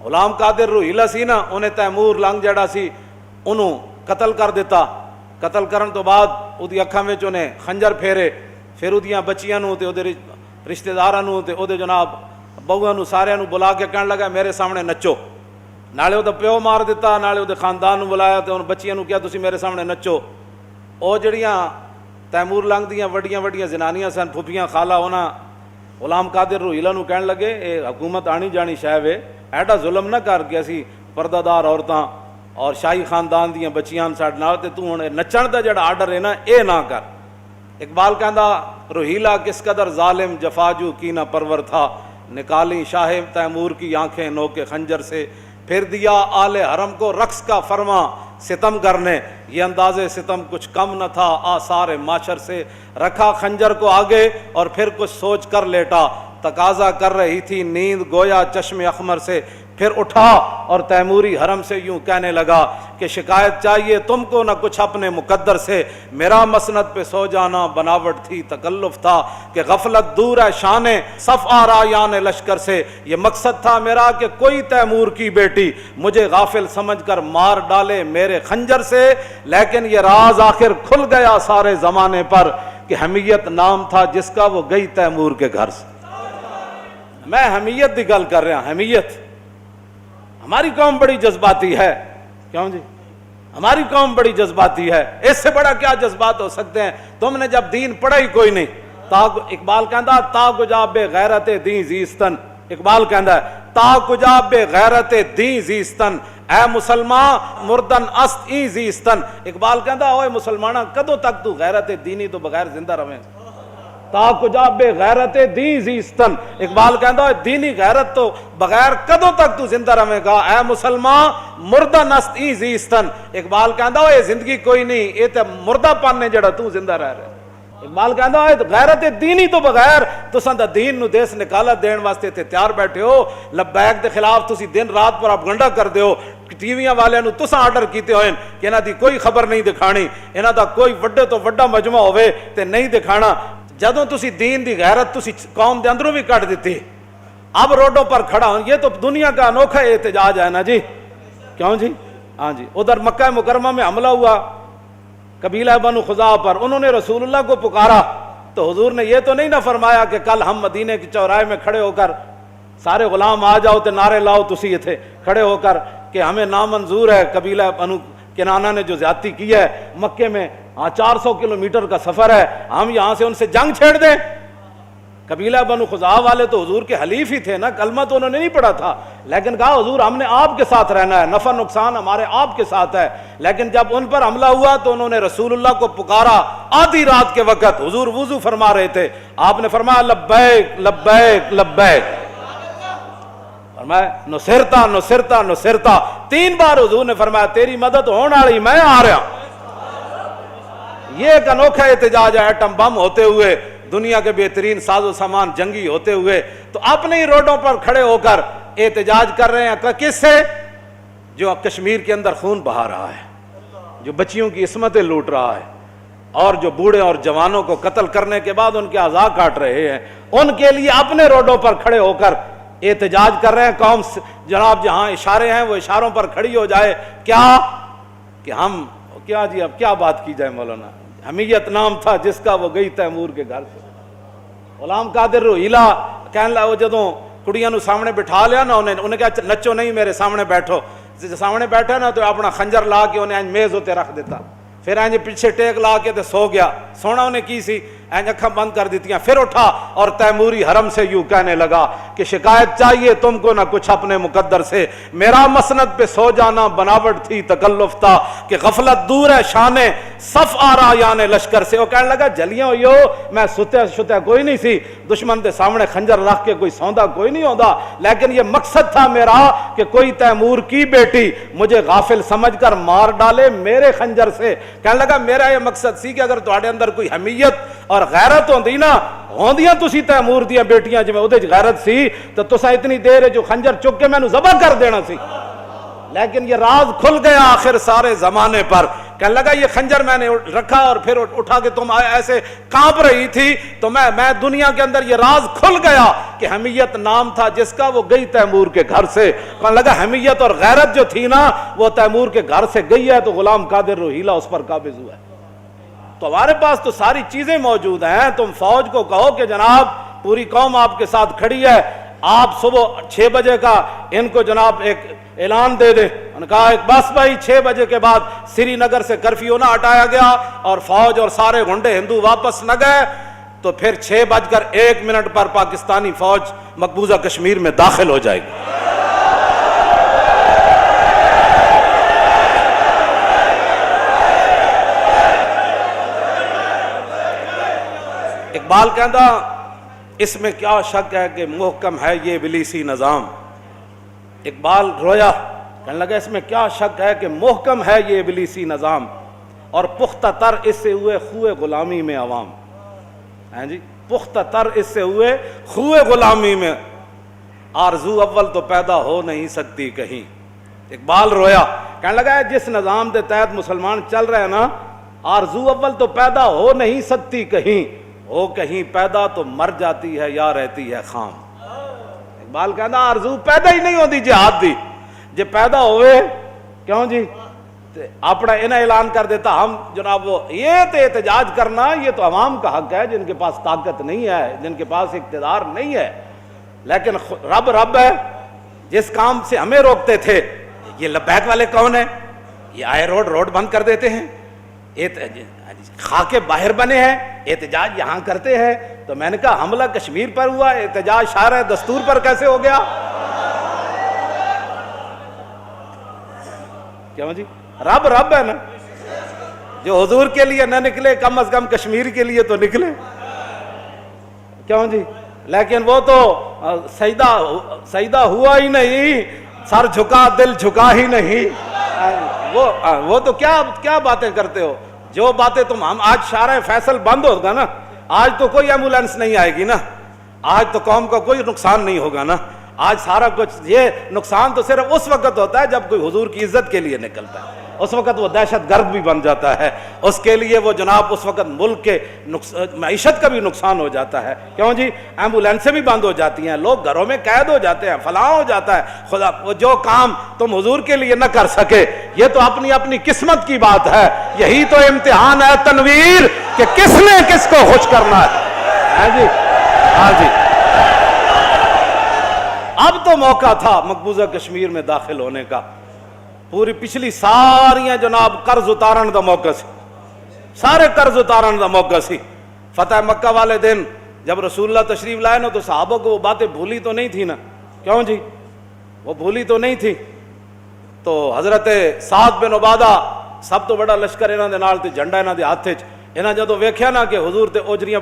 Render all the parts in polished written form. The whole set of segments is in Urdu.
غلام قادر روہیلا سی نا, انہیں تیمور لنگ جڑا سی انہوں قتل کر دیتا. قتل کرن تو بعد اودی اکھاں وچ انہیں خنجر پھیرے, پھر اودیاں بچیاں نوں تے اودے رشتہ داراں نوں تے اودے جناب بہواں نوں ساریاں نوں بلا کے کہن لگا میرے سامنے نچو. نالے اودے پیو مار دیتا, نالے اودے خاندان نوں بلایا تے ان بچیاں نوں کہیا تسی میرے سامنے نچو. او جڑیاں تیمور لنگ دیاں وڈیاں وڈیاں زنانیاں سن, پھوپھیاں خالہ, انہاں غلام قادر روہیلا نوں کہن لگے اے حکومت آنی جانی شے وے, ایڈا ظلم نہ کر کے اسی پردہ دار عورتاں اور شاہی خاندان دیاں بچیاں ساڈے نال تے تو ہن نچن دا جڑا آرڈر ہے نا اے نہ کر. اقبال کہندا روہیلا کس قدر ظالم جفاجو کینہ پرور تھا, نکالی شاہ تیمور کی آنکھیں نوکے خنجر سے, پھر دیا آل حرم کو رقص کا فرما ستم کرنے, یہ انداز ستم کچھ کم نہ تھا آثار معاشر سے, رکھا خنجر کو آگے اور پھر کچھ سوچ کر لیٹا, تقاضا کر رہی تھی نیند گویا چشم اخمر سے, پھر اٹھا اور تیموری حرم سے یوں کہنے لگا کہ شکایت چاہیے تم کو نہ کچھ اپنے مقدر سے, میرا مسند پہ سو جانا بناوٹ تھی تکلف تھا کہ غفلت دور ہے شان صف آرایان لشکر سے, یہ مقصد تھا میرا کہ کوئی تیمور کی بیٹی مجھے غافل سمجھ کر مار ڈالے میرے خنجر سے, لیکن یہ راز آخر کھل گیا سارے زمانے پر کہ حمیت نام تھا جس کا وہ گئی تیمور کے گھر سے. میں حمیت دی گل کر رہا, حمیت. ہماری قوم بڑی جذباتی ہے, کیوں جی؟ ہماری قوم بڑی جذباتی ہے, اس سے بڑا کیا جذبات ہو سکتے ہیں؟ تم نے جب دین پڑھا ہی کوئی نہیں. اقبال کہندا تا کجا بے غیرت دین زیستن, اقبال کہندا ہے تا کجا بے غیرت دین زیستن, اے مسلمان مردن است ای زیستن. اقبال کہندا اوے مسلمانہ کدوں تک تو غیرت دینی تو بغیر زندہ رہیں, تا کجا بے غیرت دین زیستن. اقبال کہندا دینی غیرت تو بغیر کدوں تک تو زندہ رہے گا, اے مسلمان مردہ نست ای زیستن. اقبال کہندا اے زندگی کوئی نہیں, اے تے مردہ پن نے جڑا تو زندہ رہ رہا. اقبال کہندا اے غیرت دینی تو بغیر تساں دا دین نو دیس نکالت دین واسطے تے تیار بیٹھے ہو, لبیک دے خلاف تسی دن رات پروپیگنڈا کردے ہو, ٹی ویاں والے نو تساں آرڈر کیتے ہوئے کہ انہاں دی کوئی خبر نہیں دکھانی, انہاں دا کوئی وڈے تو وڈا مجمع ہوئے تے نہیں دکھانا. جدوں تسی دین دی غیرت تسی قوم دے اندروں بھی کٹ دیتی, اب روڈوں پر کھڑا ہوں, یہ تو دنیا کا انوکھا احتجاج ہے نا جی, کیوں جی؟ ہاں جی. ادھر مکہ مکرمہ میں حملہ ہوا قبیلہ بنو خزاعہ پر, انہوں نے رسول اللہ کو پکارا تو حضور نے یہ تو نہیں نہ فرمایا کہ کل ہم مدینے کے چوراہے میں کھڑے ہو کر سارے غلام آ جاؤ تے نعرے لاؤ تسی یہ تھے کھڑے ہو کر کہ ہمیں نامنظور ہے قبیلہ بنو کنانہ نے جو زیادتی کی ہے مکے میں, 400 کلومیٹر کا سفر ہے, ہم یہاں سے ان سے جنگ چھیڑ دیں. قبیلہ بنو خزاعہ والے تو حضور کے حلیف ہی تھے نا, کلمہ تو انہوں نے نہیں پڑھا تھا, لیکن کہا حضور ہم نے آپ کے ساتھ رہنا ہے, نفع نقصان ہمارے آپ کے ساتھ ہے. لیکن جب ان پر حملہ ہوا تو انہوں نے رسول اللہ کو پکارا آدھی رات کے وقت, حضور وضو فرما رہے تھے, آپ نے فرمایا لبیک لبیک لبیک, فرمایا نصرتا نصرتا نصرتا, 3 بار حضور نے فرمایا تیری مدد ہونے والی, میں آ رہا. یہ ایک انوکھا احتجاج ہے, ایٹم بم ہوتے ہوئے, دنیا کے بہترین ساز و سامان جنگی ہوتے ہوئے, تو اپنے ہی روڈوں پر کھڑے ہو کر احتجاج کر رہے ہیں. کس سے؟ جو کشمیر کے اندر خون بہا رہا ہے, جو بچیوں کی عصمتیں لوٹ رہا ہے, اور جو بوڑھے اور جوانوں کو قتل کرنے کے بعد ان کے اعضاء کاٹ رہے ہیں, ان کے لیے اپنے روڈوں پر کھڑے ہو کر احتجاج کر رہے ہیں. قوم جناب جہاں اشارے ہیں وہ اشاروں پر کھڑی ہو جائے, کیا کہ ہم کیا جی اب کیا بات کی جائے مولانا. حمیت نام تھا جس کا وہ گئی تیمور کے گھر سے. غلام قادر روہیلا کہنے لگا, وہ جدوں کڑیاں نو سامنے بٹھا لیا نا, انہیں کہا نچو نہیں میرے سامنے بیٹھو, سامنے بیٹھا نا تو اپنا خنجر لا کے انہیں میز ہوتے رکھ دیتا, پھر انج پیچھے ٹیک لا کے تے سو گیا. سونا انہیں کی سی, انج اکھاں بند کر دیتیاں, پھر اٹھا اور تیموری حرم سے یوں کہنے لگا کہ شکایت چاہیے تم کو نہ کچھ اپنے مقدر سے, میرا مسند پہ سو جانا بناوٹ تھی تکلف تھا کہ غفلت دور ہے شان صف آرایان لشکر سے. وہ کہنے لگا جلیاں ہوئی ہو, میں ستیا کوئی نہیں سی, دشمن دے سامنے خنجر رکھ کے کوئی سوندا کوئی نہیں ہوندا, لیکن یہ مقصد تھا میرا کہ کوئی تیمور کی بیٹی مجھے غافل سمجھ کر مار ڈالے میرے خنجر سے. کہنے لگا میرا یہ مقصد سی کہ اگر تہاڈے اندر کوئی حمیت اور غیرت ہوندی نا, ہوندیاں تسی تیمور دیاں بیٹیاں جویں اودے وچ غیرت سی تو تساں اتنی دیر جو خنجر چک کے مینوں ذبح کر دینا سی. لیکن یہ راز کھل گیا آخر سارے زمانے پر کہنے لگا یہ خنجر میں نے رکھا اور پھر اٹھا کے تم ایسے کانپ رہی تھی تو میں دنیا کے اندر یہ راز کھل گیا کہ حمیت نام تھا جس کا، وہ گئی تیمور کے گھر سے. کہنے لگا حمیت اور غیرت جو تھی نا وہ تیمور کے گھر سے گئی ہے تو غلام قادر روہیلا اس پر قابض ہوا ہے. تو ہمارے پاس تو ساری چیزیں موجود ہیں. تم فوج کو کہو کہ جناب پوری قوم آپ کے ساتھ کھڑی ہے، آپ صبح 6 بجے کا ان کو جناب ایک اعلان دے دیں. انہوں نے کہا بس بھائی 6 بجے کے بعد سری نگر سے کرفیو نہ ہٹایا گیا اور فوج اور سارے گنڈے ہندو واپس نہ گئے تو پھر 6:01 پر پاکستانی فوج مقبوضہ کشمیر میں داخل ہو جائے گی. اقبال کہندا اس میں کیا شک ہے کہ محکم ہے یہ ابلیسی نظام. اقبال رویا، کہنے لگا اس میں کیا شک ہے کہ محکم ہے یہ ابلیسی نظام اور پختہ تر اس سے ہوئے خوئے غلامی میں عوام. ہیں جی، پختہ تر اس سے ہوئے خوئے غلامی میں، آرزو اول تو پیدا ہو نہیں سکتی کہیں. اقبال رویا، کہنے لگا جس نظام کے تحت مسلمان چل رہے ہیں نا، آرزو اول تو پیدا ہو نہیں سکتی کہیں، ہو کہیں پیدا تو مر جاتی ہے یا رہتی ہے خام. اقبال کہنا آرزو پیدا ہی نہیں ہوتی جہاد دی، جے پیدا ہوئے کیوں جی اپنا انہیں اعلان کر دیتا ہم جناب وہ یہ تو احتجاج کرنا یہ تو عوام کا حق ہے جن کے پاس طاقت نہیں ہے، جن کے پاس اقتدار نہیں ہے. لیکن رب ہے جس کام سے ہمیں روکتے تھے. یہ لبیک والے کون ہیں؟ یہ آئے روڈ بند کر دیتے ہیں، خاکے باہر بنے ہیں، احتجاج یہاں کرتے ہیں. تو میں نے کہا حملہ کشمیر پر ہوا، احتجاج شارع دستور پر کیسے ہو گیا؟ کیوں جی؟ رب ہے نا، جو حضور کے لیے نہ نکلے کم از کم کشمیر کے لیے تو نکلے. کیوں جی؟ لیکن وہ تو سجدہ ہوا ہی نہیں، سر جھکا دل جھکا ہی نہیں. وہ تو کیا باتیں کرتے ہو؟ جو باتیں ہم آج شارع فیصل بند ہوگا نا، آج تو کوئی ایمبولینس نہیں آئے گی نا، آج تو قوم کا کوئی نقصان نہیں ہوگا نا. آج سارا کچھ یہ نقصان تو صرف اس وقت ہوتا ہے جب کوئی حضور کی عزت کے لیے نکلتا ہے، اس وقت وہ دہشت گرد بھی بن جاتا ہے، اس کے لیے وہ جناب اس وقت ملک کے معیشت کا بھی نقصان ہو جاتا ہے. کیوں جی؟ ایمبولینسیں بھی بند ہو جاتی ہیں، لوگ گھروں میں قید ہو جاتے ہیں، فلاں ہو جاتا ہے. خدا وہ جو کام تم حضور کے لیے نہ کر سکے یہ تو اپنی قسمت کی بات ہے. یہی تو امتحان ہے تنویر کہ کس نے کس کو خوش کرنا ہے. جی ہاں جی، اب تو موقع تھا مقبوضہ کشمیر میں داخل ہونے کا. پوری پچھلی ساریاں جناب قرض اتارن دا موقع سی، سارے قرض اتارن دا موقع سی. فتح مکہ والے دن جب رسول اللہ تشریف لائے نا تو صحابہ کو وہ باتیں بھولی تو نہیں تھی نا. کیوں جی؟ وہ بھولی تو نہیں تھی. تو حضرت سعد بن عبادہ سب تو بڑا لشکر انہاں دے نال تے جھنڈا انہاں دے ہاتھ وچ، انہاں جدوں ویکھیا نا کہ حضور تے اوجریاں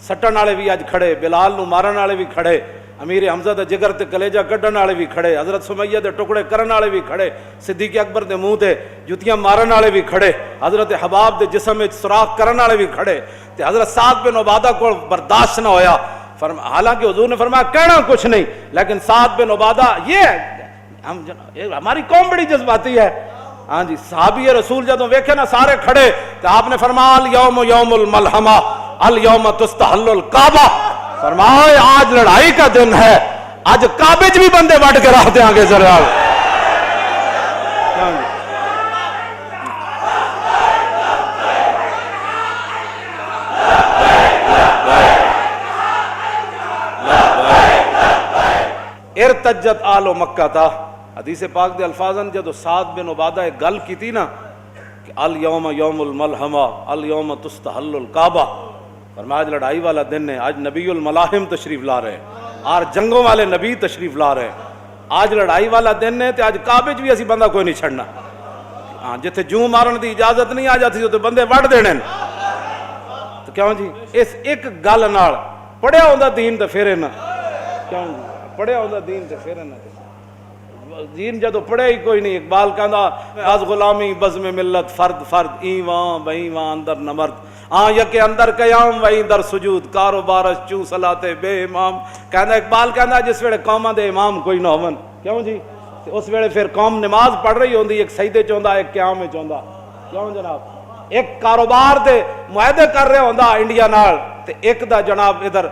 سٹن والے بھی اج کھڑے، بلال نو مارن والے بھی کھڑے، امیر حمزہ دے جگر تے کلیجہ کڈن والے بھی کھڑے، حضرت سمیہ دے ٹکڑے کرن والے بھی کھڑے، صدیق اکبر دے منہ تے جوتیاں مارن والے بھی کھڑے، حضرت حباب دے جسم وچ سوراخ کرن والے بھی کھڑے. تے حضرت سعد بن عبادہ کو برداشت نہ ہویا. حالانکہ حضور نے فرمایا کہنا کچھ نہیں، لیکن سعد بن عبادہ یہ ہماری قوم بڑی جذباتی ہے. ہاں جی، صحابی رسول جدوں ویکھے نا سارے کھڑے تو آپ نے فرمایا الیوم یوم الملحمہ الیوم تستحل الکعبہ. فرمایا آج لڑائی کا دن ہے، آج کعبے بھی بندے وڈ کے رکھ دیں گے. ذرا ارتجت آل مکہ تھا حدیث پاک دے الفاظن جدو سعد بن عبادہ ایک گل کی تھی نا کہ الیوم یوم الملحمہ الیوم تستحل الکعبہ. فرمایا آج لڑائی والا دن ہے، آج نبی الملاحم تشریف لا رہے ہیں، آج جنگوں والے نبی تشریف لا رہے ہیں، آج لڑائی والا دن ہے. تو آج کعبے بھی اسی بندہ کوئی نہیں چھڑنا. ہاں جتھے جوں مارن دی اجازت نہیں آ جاتی تو بندے وڈ دینے. تو کیوں جی؟ اس ایک گل نال پڑھیا ہوندا دین تے پھر نہ. کیوں جی؟ پڑھیا ہوندا دین تے پھر نہ. دین جدو پڑھے ہی کوئی نہیں. اقبال کہندا از غلامی بزم ملت فرد ایوان بایوان اندر نمرد یکے اندر قیام وہی در سجود کاروبارش چوں صلاتے بے امام. کہندا اقبال کہندا جس ویلے قوماں دے امام کوئی نہ ہون. کیوں جی؟ اس ویلے پھر قوم نماز پڑھ رہی ہوندی، ایک سجدے چ ہوندا ایک قیام وچ ہوندا. ਕਿਉਂ ਜਨਾਬ ਇੱਕ ਕਾਰੋਬਾਰ ਦੇ ਮੁਆਹਦੇ ਕਰ ਰਿਹਾ ਹੁੰਦਾ ਇੰਡੀਆ ਨਾਲ ਤੇ ਇੱਕ ਦਾ ਜਨਾਬ ਇਧਰ